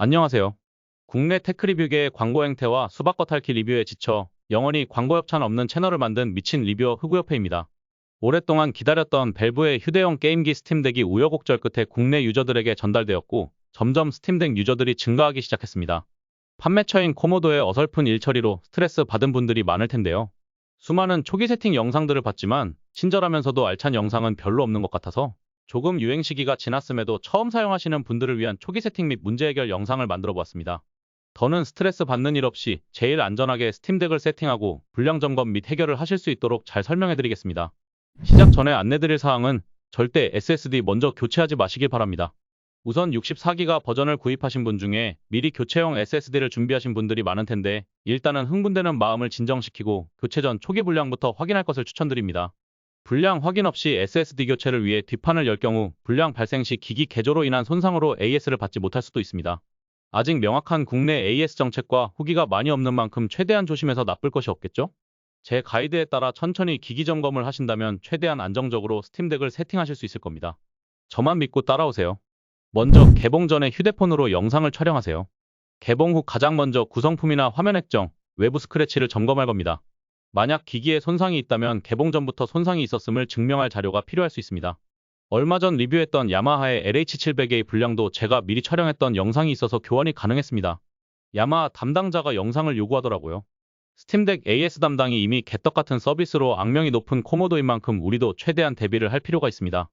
안녕하세요. 국내 테크 리뷰계의 광고 행태와 수박 겉핥기 리뷰에 지쳐 영원히 광고 협찬 없는 채널을 만든 미친 리뷰어 흑우협회입니다. 오랫동안 기다렸던 밸브의 휴대용 게임기 스팀덱이 우여곡절 끝에 국내 유저들에게 전달되었고 점점 스팀덱 유저들이 증가하기 시작했습니다. 판매처인 코모도의 어설픈 일처리로 스트레스 받은 분들이 많을 텐데요. 수많은 초기 세팅 영상들을 봤지만 친절하면서도 알찬 영상은 별로 없는 것 같아서 조금 유행 시기가 지났음에도 처음 사용하시는 분들을 위한 초기 세팅 및 문제 해결 영상을 만들어 보았습니다. 더는 스트레스 받는 일 없이 제일 안전하게 스팀덱을 세팅하고 불량 점검 및 해결을 하실 수 있도록 잘 설명해 드리겠습니다. 시작 전에 안내드릴 사항은 절대 SSD 먼저 교체하지 마시길 바랍니다. 우선 64기가 버전을 구입하신 분 중에 미리 교체용 SSD를 준비하신 분들이 많은 텐데 일단은 흥분되는 마음을 진정시키고 교체 전 초기 불량부터 확인할 것을 추천드립니다. 불량 확인 없이 SSD 교체를 위해 뒷판을 열 경우 불량 발생 시 기기 개조로 인한 손상으로 AS를 받지 못할 수도 있습니다. 아직 명확한 국내 AS 정책과 후기가 많이 없는 만큼 최대한 조심해서 나쁠 것이 없겠죠? 제 가이드에 따라 천천히 기기 점검을 하신다면 최대한 안정적으로 스팀덱을 세팅하실 수 있을 겁니다. 저만 믿고 따라오세요. 먼저 개봉 전에 휴대폰으로 영상을 촬영하세요. 개봉 후 가장 먼저 구성품이나 화면 액정, 외부 스크래치를 점검할 겁니다. 만약 기기에 손상이 있다면 개봉 전부터 손상이 있었음을 증명할 자료가 필요할 수 있습니다. 얼마 전 리뷰했던 야마하의 LH700의 불량도 제가 미리 촬영했던 영상이 있어서 교환이 가능했습니다. 야마하 담당자가 영상을 요구하더라고요. 스팀덱 AS 담당이 이미 개떡 같은 서비스로 악명이 높은 코모도인 만큼 우리도 최대한 대비를 할 필요가 있습니다.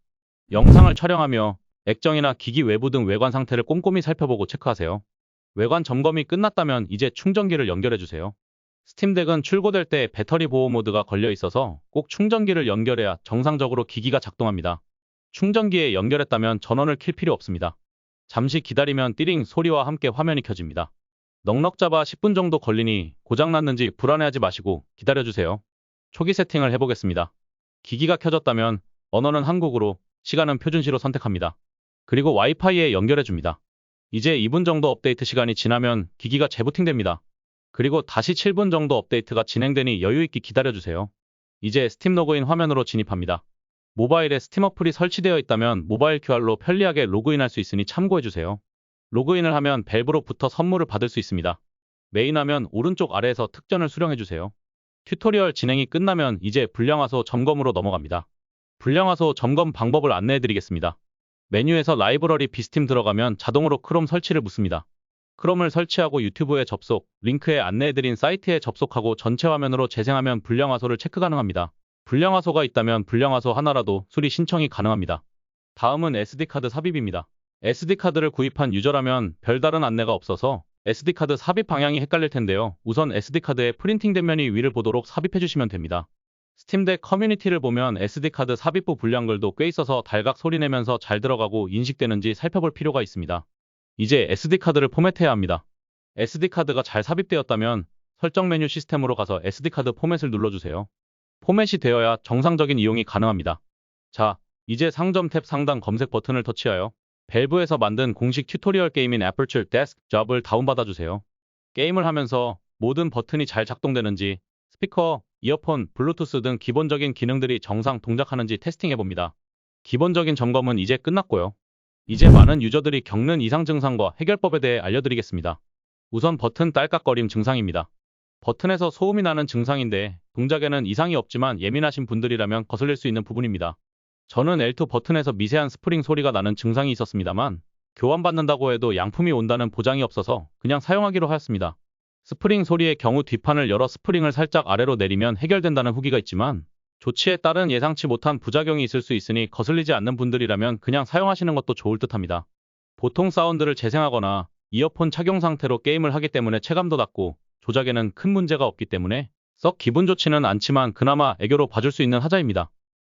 영상을 촬영하며 액정이나 기기 외부 등 외관 상태를 꼼꼼히 살펴보고 체크하세요. 외관 점검이 끝났다면 이제 충전기를 연결해주세요. 스팀덱은 출고될 때 배터리 보호 모드가 걸려 있어서 꼭 충전기를 연결해야 정상적으로 기기가 작동합니다. 충전기에 연결했다면 전원을 킬 필요 없습니다. 잠시 기다리면 띠링 소리와 함께 화면이 켜집니다. 넉넉 잡아 10분 정도 걸리니 고장났는지 불안해하지 마시고 기다려주세요. 초기 세팅을 해보겠습니다. 기기가 켜졌다면 언어는 한국어로, 시간은 표준시로 선택합니다. 그리고 와이파이에 연결해줍니다. 이제 2분 정도 업데이트 시간이 지나면 기기가 재부팅됩니다. 그리고 다시 7분 정도 업데이트가 진행되니 여유있게 기다려주세요. 이제 스팀 로그인 화면으로 진입합니다. 모바일에 스팀 어플이 설치되어 있다면 모바일 QR로 편리하게 로그인할 수 있으니 참고해주세요. 로그인을 하면 밸브로부터 선물을 받을 수 있습니다. 메인 화면 오른쪽 아래에서 특전을 수령해주세요. 튜토리얼 진행이 끝나면 이제 불량화소 점검으로 넘어갑니다. 불량화소 점검 방법을 안내해드리겠습니다. 메뉴에서 라이브러리 비스팀 들어가면 자동으로 크롬 설치를 묻습니다. 크롬을 설치하고 유튜브에 접속, 링크에 안내해드린 사이트에 접속하고 전체 화면으로 재생하면 불량화소를 체크 가능합니다. 불량화소가 있다면 불량화소 하나라도 수리 신청이 가능합니다. 다음은 SD카드 삽입입니다. SD카드를 구입한 유저라면 별다른 안내가 없어서 SD카드 삽입 방향이 헷갈릴 텐데요. 우선 SD카드에 프린팅된 면이 위를 보도록 삽입해주시면 됩니다. 스팀덱 커뮤니티를 보면 SD카드 삽입 후 불량글도 꽤 있어서 달각 소리내면서 잘 들어가고 인식되는지 살펴볼 필요가 있습니다. 이제 SD카드를 포맷해야 합니다. SD카드가 잘 삽입되었다면 설정 메뉴 시스템으로 가서 SD카드 포맷을 눌러주세요. 포맷이 되어야 정상적인 이용이 가능합니다. 자, 이제 상점 탭 상단 검색 버튼을 터치하여 밸브에서 만든 공식 튜토리얼 게임인 Aperture Desk Job을 다운받아주세요. 게임을 하면서 모든 버튼이 잘 작동되는지 스피커, 이어폰, 블루투스 등 기본적인 기능들이 정상 동작하는지 테스팅해봅니다. 기본적인 점검은 이제 끝났고요. 이제 많은 유저들이 겪는 이상 증상과 해결법에 대해 알려드리겠습니다. 우선 버튼 딸깍거림 증상입니다. 버튼에서 소음이 나는 증상인데 동작에는 이상이 없지만 예민하신 분들이라면 거슬릴 수 있는 부분입니다. 저는 L2 버튼에서 미세한 스프링 소리가 나는 증상이 있었습니다만 교환받는다고 해도 양품이 온다는 보장이 없어서 그냥 사용하기로 하였습니다. 스프링 소리의 경우 뒷판을 열어 스프링을 살짝 아래로 내리면 해결된다는 후기가 있지만 조치에 따른 예상치 못한 부작용이 있을 수 있으니 거슬리지 않는 분들이라면 그냥 사용하시는 것도 좋을 듯합니다. 보통 사운드를 재생하거나 이어폰 착용 상태로 게임을 하기 때문에 체감도 낮고 조작에는 큰 문제가 없기 때문에 썩 기분 좋지는 않지만 그나마 애교로 봐줄 수 있는 하자입니다.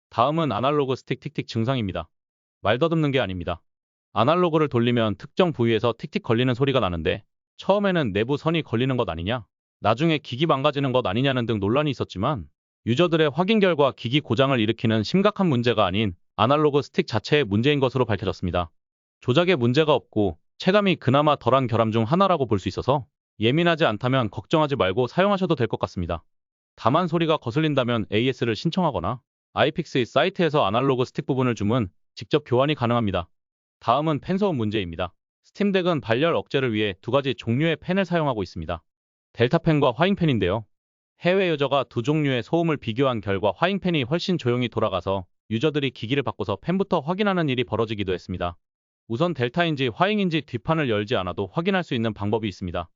다음은 아날로그 스틱 틱틱 증상입니다. 말 더듬는 게 아닙니다. 아날로그를 돌리면 특정 부위에서 틱틱 걸리는 소리가 나는데 처음에는 내부 선이 걸리는 것 아니냐, 나중에 기기 망가지는 것 아니냐는 등 논란이 있었지만 유저들의 확인 결과 기기 고장을 일으키는 심각한 문제가 아닌 아날로그 스틱 자체의 문제인 것으로 밝혀졌습니다. 조작에 문제가 없고 체감이 그나마 덜한 결함 중 하나라고 볼 수 있어서 예민하지 않다면 걱정하지 말고 사용하셔도 될 것 같습니다. 다만 소리가 거슬린다면 AS를 신청하거나 아이픽스의 사이트에서 아날로그 스틱 부분을 주문, 직접 교환이 가능합니다. 다음은 팬소음 문제입니다. 스팀덱은 발열 억제를 위해 두 가지 종류의 팬을 사용하고 있습니다. 델타팬과 화잉팬인데요. 해외 유저가 두 종류의 소음을 비교한 결과 화잉팬이 훨씬 조용히 돌아가서 유저들이 기기를 바꿔서 팬부터 확인하는 일이 벌어지기도 했습니다. 우선 델타인지 화잉인지 뒷판을 열지 않아도 확인할 수 있는 방법이 있습니다.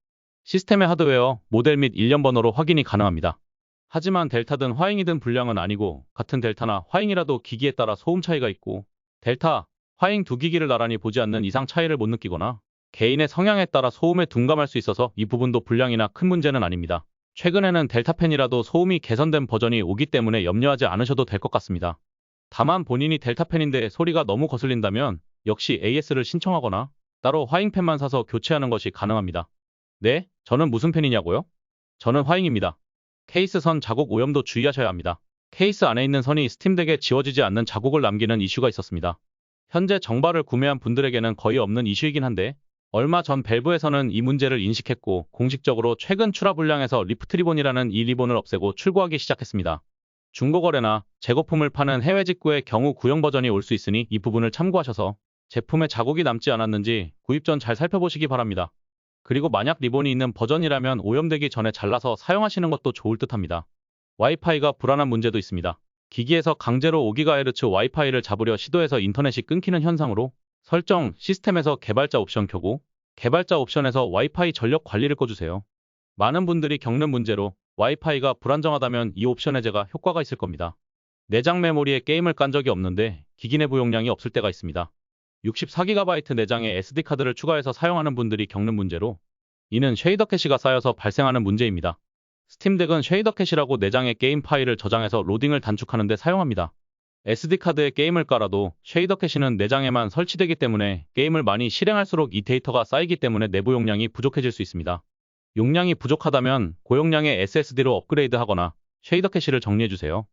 시스템의 하드웨어, 모델 및 일련 번호로 확인이 가능합니다. 하지만 델타든 화잉이든 불량은 아니고 같은 델타나 화잉이라도 기기에 따라 소음 차이가 있고 델타, 화잉 두 기기를 나란히 보지 않는 이상 차이를 못 느끼거나 개인의 성향에 따라 소음에 둔감할 수 있어서 이 부분도 불량이나 큰 문제는 아닙니다. 최근에는 델타팬이라도 소음이 개선된 버전이 오기 때문에 염려하지 않으셔도 될 것 같습니다. 다만 본인이 델타팬인데 소리가 너무 거슬린다면 역시 AS를 신청하거나 따로 화잉팬만 사서 교체하는 것이 가능합니다. 네, 저는 무슨 팬이냐고요? 저는 화잉입니다. 케이스 선 자국 오염도 주의하셔야 합니다. 케이스 안에 있는 선이 스팀덱에 지워지지 않는 자국을 남기는 이슈가 있었습니다. 현재 정발을 구매한 분들에게는 거의 없는 이슈이긴 한데 얼마 전 밸브에서는 이 문제를 인식했고 공식적으로 최근 출하 분량에서 리프트 리본이라는 이 리본을 없애고 출고하기 시작했습니다. 중고거래나 재고품을 파는 해외 직구의 경우 구형 버전이 올 수 있으니 이 부분을 참고하셔서 제품에 자국이 남지 않았는지 구입 전 잘 살펴보시기 바랍니다. 그리고 만약 리본이 있는 버전이라면 오염되기 전에 잘라서 사용하시는 것도 좋을 듯합니다. 와이파이가 불안한 문제도 있습니다. 기기에서 강제로 5GHz 와이파이를 잡으려 시도해서 인터넷이 끊기는 현상으로 설정, 시스템에서 개발자 옵션 켜고 개발자 옵션에서 와이파이 전력 관리를 꺼주세요. 많은 분들이 겪는 문제로 와이파이가 불안정하다면 이 옵션 해제가 효과가 있을 겁니다. 내장 메모리에 게임을 깐 적이 없는데 기기 내부 용량이 없을 때가 있습니다. 64GB 내장에 SD카드를 추가해서 사용하는 분들이 겪는 문제로 이는 쉐이더 캐시가 쌓여서 발생하는 문제입니다. 스팀덱은 쉐이더 캐시라고 내장에 게임 파일을 저장해서 로딩을 단축하는 데 사용합니다. SD카드에 게임을 깔아도 쉐이더 캐시는 내장에만 설치되기 때문에 게임을 많이 실행할수록 이 데이터가 쌓이기 때문에 내부 용량이 부족해질 수 있습니다. 용량이 부족하다면 고용량의 SSD로 업그레이드하거나 쉐이더 캐시를 정리해주세요.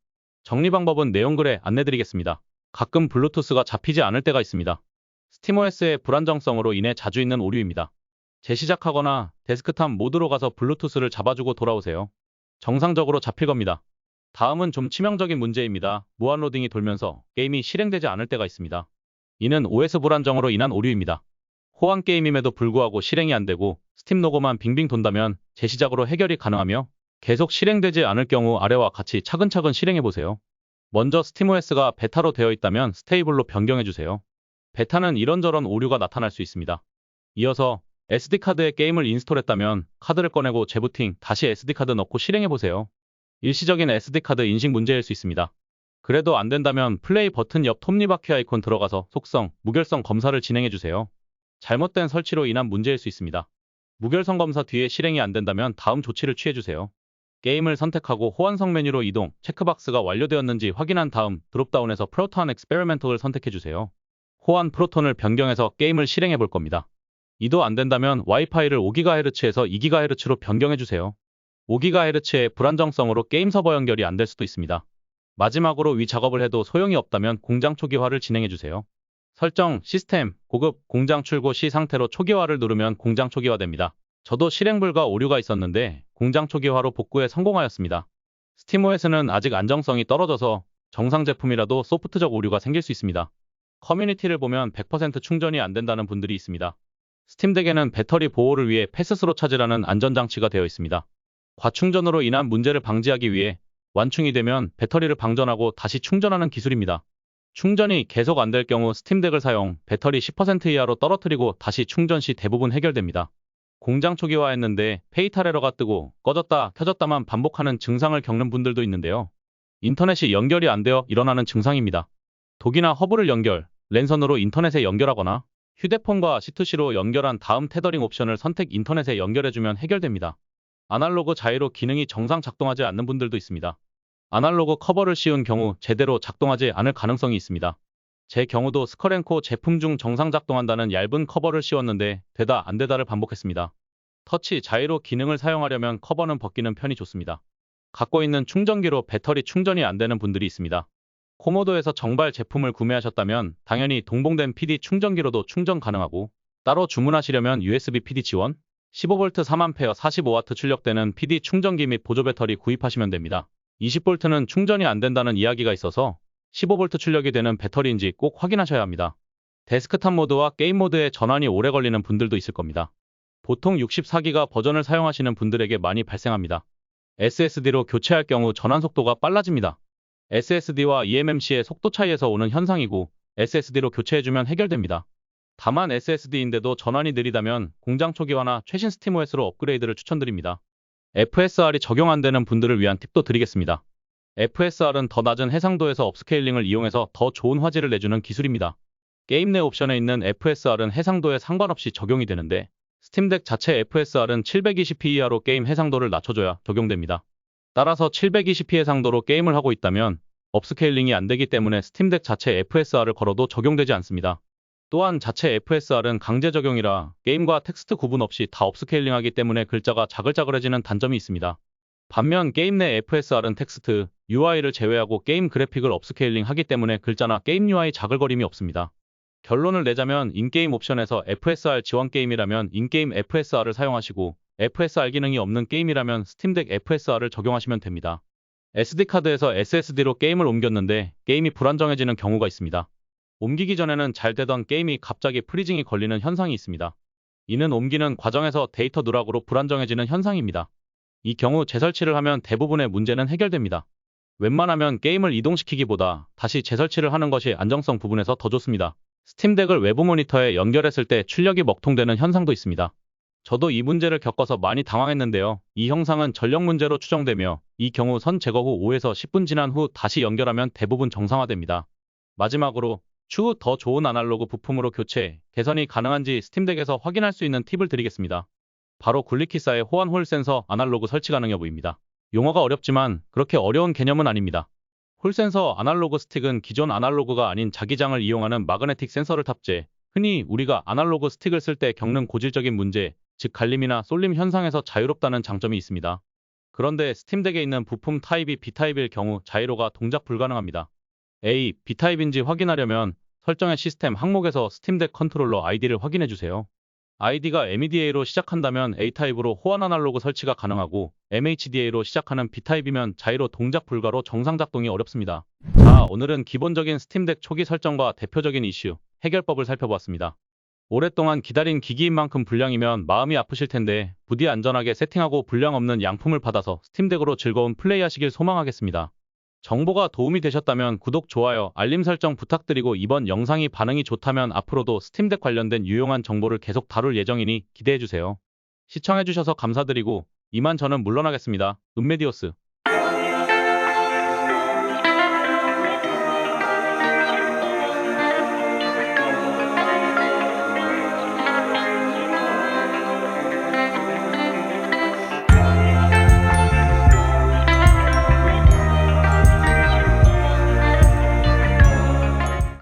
정리 방법은 내용글에 안내드리겠습니다. 가끔 블루투스가 잡히지 않을 때가 있습니다. 스팀OS의 불안정성으로 인해 자주 있는 오류입니다. 재시작하거나 데스크탑 모드로 가서 블루투스를 잡아주고 돌아오세요. 정상적으로 잡힐 겁니다. 다음은 좀 치명적인 문제입니다. 무한 로딩이 돌면서 게임이 실행되지 않을 때가 있습니다. 이는 OS 불안정으로 인한 오류입니다. 호환 게임임에도 불구하고 실행이 안 되고 스팀 로고만 빙빙 돈다면 재시작으로 해결이 가능하며 계속 실행되지 않을 경우 아래와 같이 차근차근 실행해보세요. 먼저 스팀OS가 베타로 되어 있다면 스테이블로 변경해주세요. 베타는 이런저런 오류가 나타날 수 있습니다. 이어서 SD카드에 게임을 인스톨했다면 카드를 꺼내고 재부팅, 다시 SD카드 넣고 실행해보세요. 일시적인 SD카드 인식 문제일 수 있습니다. 그래도 안 된다면 플레이 버튼 옆 톱니바퀴 아이콘 들어가서 속성, 무결성 검사를 진행해주세요. 잘못된 설치로 인한 문제일 수 있습니다. 무결성 검사 뒤에 실행이 안 된다면 다음 조치를 취해주세요. 게임을 선택하고 호환성 메뉴로 이동, 체크박스가 완료되었는지 확인한 다음 드롭다운에서 프로톤 엑스페리멘털을 선택해주세요. 호환 프로톤을 변경해서 게임을 실행해볼 겁니다. 이도 안 된다면 와이파이를 5GHz에서 2GHz로 변경해주세요. 5GHz의 불안정성으로 게임 서버 연결이 안 될 수도 있습니다. 마지막으로 위 작업을 해도 소용이 없다면 공장 초기화를 진행해주세요. 설정, 시스템, 고급, 공장 출고 시 상태로 초기화를 누르면 공장 초기화됩니다. 저도 실행 불가 오류가 있었는데 공장 초기화로 복구에 성공하였습니다. 스팀OS는 아직 안정성이 떨어져서 정상 제품이라도 소프트적 오류가 생길 수 있습니다. 커뮤니티를 보면 100% 충전이 안 된다는 분들이 있습니다. 스팀덱에는 배터리 보호를 위해 패스스로 차지라는 안전장치가 되어 있습니다. 과충전으로 인한 문제를 방지하기 위해 완충이 되면 배터리를 방전하고 다시 충전하는 기술입니다. 충전이 계속 안 될 경우 스팀덱을 사용, 배터리 10% 이하로 떨어뜨리고 다시 충전 시 대부분 해결됩니다. 공장 초기화했는데 페이탈 에러가 뜨고 꺼졌다 켜졌다만 반복하는 증상을 겪는 분들도 있는데요. 인터넷이 연결이 안 되어 일어나는 증상입니다. 독이나 허브를 연결, 랜선으로 인터넷에 연결하거나 휴대폰과 C2C로 연결한 다음 테더링 옵션을 선택 인터넷에 연결해주면 해결됩니다. 아날로그 자이로 기능이 정상 작동하지 않는 분들도 있습니다. 아날로그 커버를 씌운 경우 제대로 작동하지 않을 가능성이 있습니다. 제 경우도 스컬앤코 제품 중 정상 작동한다는 얇은 커버를 씌웠는데 되다 안 되다를 반복했습니다. 터치 자이로 기능을 사용하려면 커버는 벗기는 편이 좋습니다. 갖고 있는 충전기로 배터리 충전이 안 되는 분들이 있습니다. 코모도에서 정발 제품을 구매하셨다면 당연히 동봉된 PD 충전기로도 충전 가능하고 따로 주문하시려면 USB PD 지원, 15V 3A 45W 출력되는 PD 충전기 및 보조 배터리 구입하시면 됩니다. 20V는 충전이 안 된다는 이야기가 있어서 15V 출력이 되는 배터리인지 꼭 확인하셔야 합니다. 데스크탑 모드와 게임 모드의 전환이 오래 걸리는 분들도 있을 겁니다. 보통 64기가 버전을 사용하시는 분들에게 많이 발생합니다. SSD로 교체할 경우 전환 속도가 빨라집니다. SSD와 eMMC의 속도 차이에서 오는 현상이고 SSD로 교체해주면 해결됩니다. 다만 SSD인데도 전환이 느리다면 공장 초기화나 최신 스팀OS로 업그레이드를 추천드립니다. FSR이 적용 안 되는 분들을 위한 팁도 드리겠습니다. FSR은 더 낮은 해상도에서 업스케일링을 이용해서 더 좋은 화질을 내주는 기술입니다. 게임 내 옵션에 있는 FSR은 해상도에 상관없이 적용이 되는데 스팀덱 자체 FSR은 720p 이하로 게임 해상도를 낮춰줘야 적용됩니다. 따라서 720p 해상도로 게임을 하고 있다면 업스케일링이 안 되기 때문에 스팀덱 자체 FSR을 걸어도 적용되지 않습니다. 또한 자체 FSR은 강제 적용이라 게임과 텍스트 구분 없이 다 업스케일링하기 때문에 글자가 자글자글해지는 단점이 있습니다. 반면 게임 내 FSR은 텍스트, UI를 제외하고 게임 그래픽을 업스케일링 하기 때문에 글자나 게임 UI 자글거림이 없습니다. 결론을 내자면 인게임 옵션에서 FSR 지원 게임이라면 인게임 FSR을 사용하시고 FSR 기능이 없는 게임이라면 스팀덱 FSR을 적용하시면 됩니다. SD카드에서 SSD로 게임을 옮겼는데 게임이 불안정해지는 경우가 있습니다. 옮기기 전에는 잘 되던 게임이 갑자기 프리징이 걸리는 현상이 있습니다. 이는 옮기는 과정에서 데이터 누락으로 불안정해지는 현상입니다. 이 경우 재설치를 하면 대부분의 문제는 해결됩니다. 웬만하면 게임을 이동시키기보다 다시 재설치를 하는 것이 안정성 부분에서 더 좋습니다. 스팀덱을 외부 모니터에 연결했을 때 출력이 먹통되는 현상도 있습니다. 저도 이 문제를 겪어서 많이 당황했는데요. 이 형상은 전력 문제로 추정되며 이 경우 선 제거 후 5에서 10분 지난 후 다시 연결하면 대부분 정상화됩니다. 마지막으로 추후 더 좋은 아날로그 부품으로 교체, 개선이 가능한지 스팀덱에서 확인할 수 있는 팁을 드리겠습니다. 바로 굴리키사의 호환 홀 센서 아날로그 설치 가능 여부입니다. 용어가 어렵지만 그렇게 어려운 개념은 아닙니다. 홀 센서 아날로그 스틱은 기존 아날로그가 아닌 자기장을 이용하는 마그네틱 센서를 탑재, 흔히 우리가 아날로그 스틱을 쓸 때 겪는 고질적인 문제, 즉 갈림이나 쏠림 현상에서 자유롭다는 장점이 있습니다. 그런데 스팀덱에 있는 부품 타입이 B타입일 경우 자이로가 동작 불가능합니다. A, B타입인지 확인하려면 설정의 시스템 항목에서 스팀덱 컨트롤러 아이디를 확인해주세요. 아이디가 MEDA로 시작한다면 A타입으로 호환 아날로그 설치가 가능하고 MHDA로 시작하는 B타입이면 자이로 동작 불가로 정상 작동이 어렵습니다. 자, 오늘은 기본적인 스팀덱 초기 설정과 대표적인 이슈, 해결법을 살펴보았습니다. 오랫동안 기다린 기기인 만큼 불량이면 마음이 아프실 텐데 부디 안전하게 세팅하고 불량 없는 양품을 받아서 스팀덱으로 즐거운 플레이하시길 소망하겠습니다. 정보가 도움이 되셨다면 구독, 좋아요, 알림 설정 부탁드리고 이번 영상이 반응이 좋다면 앞으로도 스팀덱 관련된 유용한 정보를 계속 다룰 예정이니 기대해주세요. 시청해주셔서 감사드리고 이만 저는 물러나겠습니다. 은메디오스